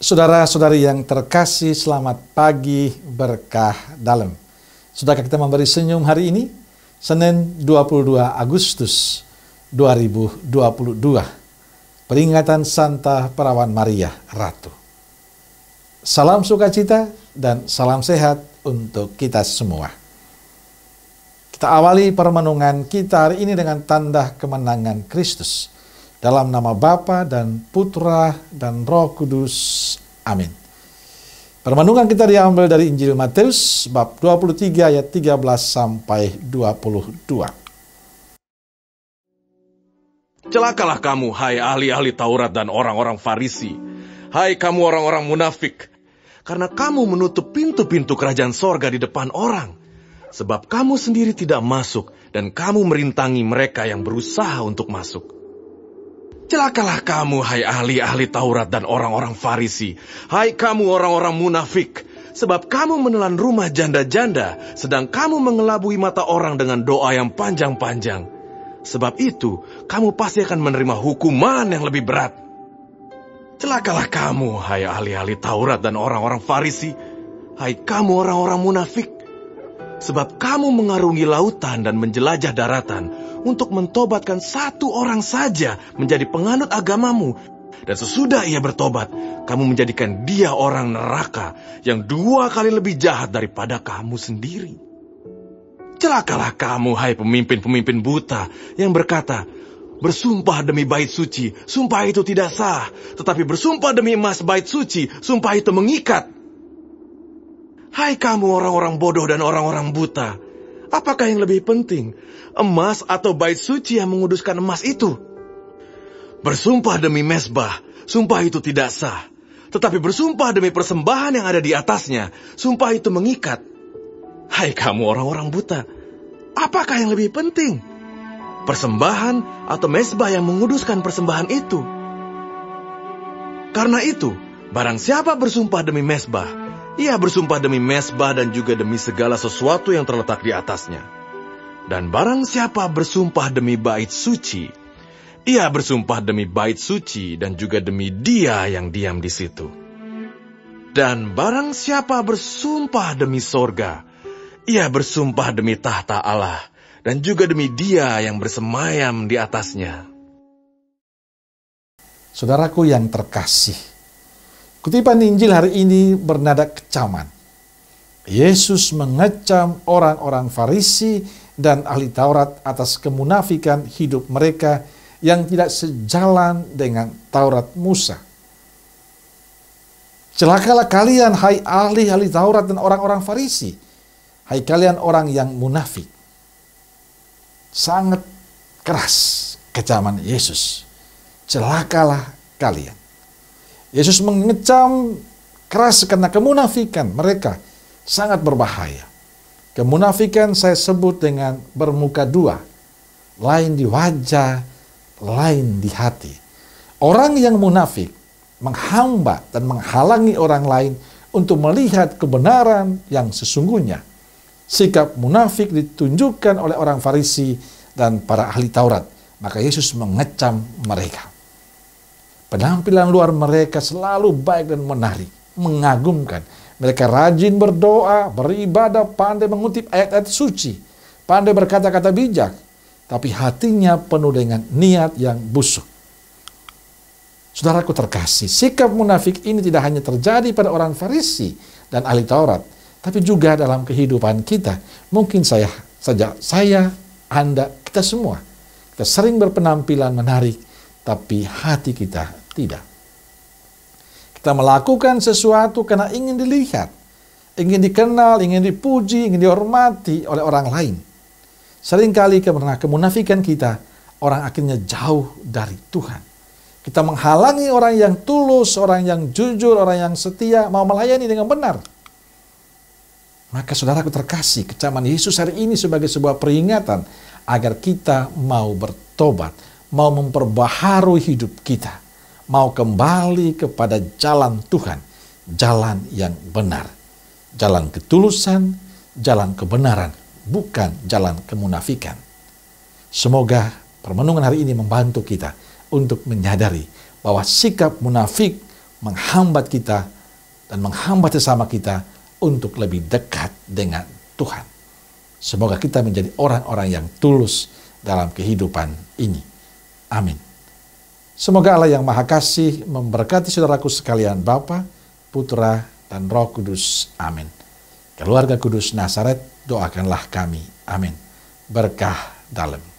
Saudara-saudari yang terkasih, selamat pagi berkah dalam. Sudahkah kita memberi senyum hari ini? Senin 22 Agustus 2022. Peringatan Santa Perawan Maria Ratu. Salam sukacita dan salam sehat untuk kita semua. Kita awali permenungan kita hari ini dengan tanda kemenangan Kristus. Dalam nama Bapa dan Putra dan Roh Kudus. Amin. Permenungan kita diambil dari Injil Matius bab 23 ayat 13 sampai 22. Celakalah kamu, hai ahli-ahli Taurat dan orang-orang Farisi. Hai kamu orang-orang munafik, karena kamu menutup pintu-pintu kerajaan sorga di depan orang. Sebab kamu sendiri tidak masuk, dan kamu merintangi mereka yang berusaha untuk masuk. Celakalah kamu, hai ahli-ahli Taurat dan orang-orang Farisi. Hai kamu orang-orang munafik, sebab kamu menelan rumah janda-janda, sedang kamu mengelabui mata orang dengan doa yang panjang-panjang. Sebab itu, kamu pasti akan menerima hukuman yang lebih berat. Celakalah kamu, hai ahli-ahli Taurat dan orang-orang Farisi. Hai kamu orang-orang munafik, sebab kamu mengarungi lautan dan menjelajah daratan untuk mentobatkan satu orang saja menjadi penganut agamamu. Dan sesudah ia bertobat, kamu menjadikan dia orang neraka yang 2 kali lebih jahat daripada kamu sendiri. Celakalah kamu, hai pemimpin-pemimpin buta yang berkata, bersumpah demi bait suci, sumpah itu tidak sah. Tetapi bersumpah demi emas bait suci, sumpah itu mengikat. Hai kamu orang-orang bodoh dan orang-orang buta, apakah yang lebih penting, emas atau bait suci yang menguduskan emas itu? Bersumpah demi mezbah, sumpah itu tidak sah. Tetapi bersumpah demi persembahan yang ada di atasnya, sumpah itu mengikat. Hai kamu orang-orang buta, apakah yang lebih penting, persembahan atau mezbah yang menguduskan persembahan itu? Karena itu, barang siapa bersumpah demi mezbah, ia bersumpah demi mezbah dan juga demi segala sesuatu yang terletak di atasnya. Dan barang siapa bersumpah demi bait suci, ia bersumpah demi bait suci dan juga demi dia yang diam di situ. Dan barang siapa bersumpah demi sorga, ia bersumpah demi tahta Allah dan juga demi dia yang bersemayam di atasnya. Saudaraku yang terkasih, kutipan Injil hari ini bernada kecaman. Yesus mengecam orang-orang Farisi dan ahli Taurat atas kemunafikan hidup mereka yang tidak sejalan dengan Taurat Musa. Celakalah kalian, hai ahli-ahli Taurat dan orang-orang Farisi. Hai kalian orang yang munafik. Sangat keras kecaman Yesus. Celakalah kalian. Yesus mengecam keras karena kemunafikan mereka sangat berbahaya. Kemunafikan saya sebut dengan bermuka dua, lain di wajah, lain di hati. Orang yang munafik menghambat dan menghalangi orang lain untuk melihat kebenaran yang sesungguhnya. Sikap munafik ditunjukkan oleh orang Farisi dan para ahli Taurat, maka Yesus mengecam mereka. Penampilan luar mereka selalu baik dan menarik, mengagumkan. Mereka rajin berdoa, beribadah, pandai mengutip ayat-ayat suci, pandai berkata-kata bijak, tapi hatinya penuh dengan niat yang busuk. Saudaraku terkasih, sikap munafik ini tidak hanya terjadi pada orang Farisi dan ahli Taurat, tapi juga dalam kehidupan kita. Mungkin saya, Anda, kita semua. Kita sering berpenampilan menarik, tapi hati kita tidak. Kita melakukan sesuatu karena ingin dilihat, ingin dikenal, ingin dipuji, ingin dihormati oleh orang lain. Seringkali karena kemunafikan kita, orang akhirnya jauh dari Tuhan. Kita menghalangi orang yang tulus, orang yang jujur, orang yang setia, mau melayani dengan benar. Maka saudaraku terkasih, kecaman Yesus hari ini sebagai sebuah peringatan agar kita mau bertobat, mau memperbaharui hidup kita, mau kembali kepada jalan Tuhan, jalan yang benar, jalan ketulusan, jalan kebenaran, bukan jalan kemunafikan. Semoga permenungan hari ini membantu kita untuk menyadari bahwa sikap munafik menghambat kita dan menghambat sesama kita untuk lebih dekat dengan Tuhan. Semoga kita menjadi orang-orang yang tulus dalam kehidupan ini. Amin. Semoga Allah yang Maha Kasih memberkati saudaraku sekalian, Bapa, Putra, dan Roh Kudus. Amin. Keluarga Kudus Nazaret, doakanlah kami. Amin. Berkah dalam.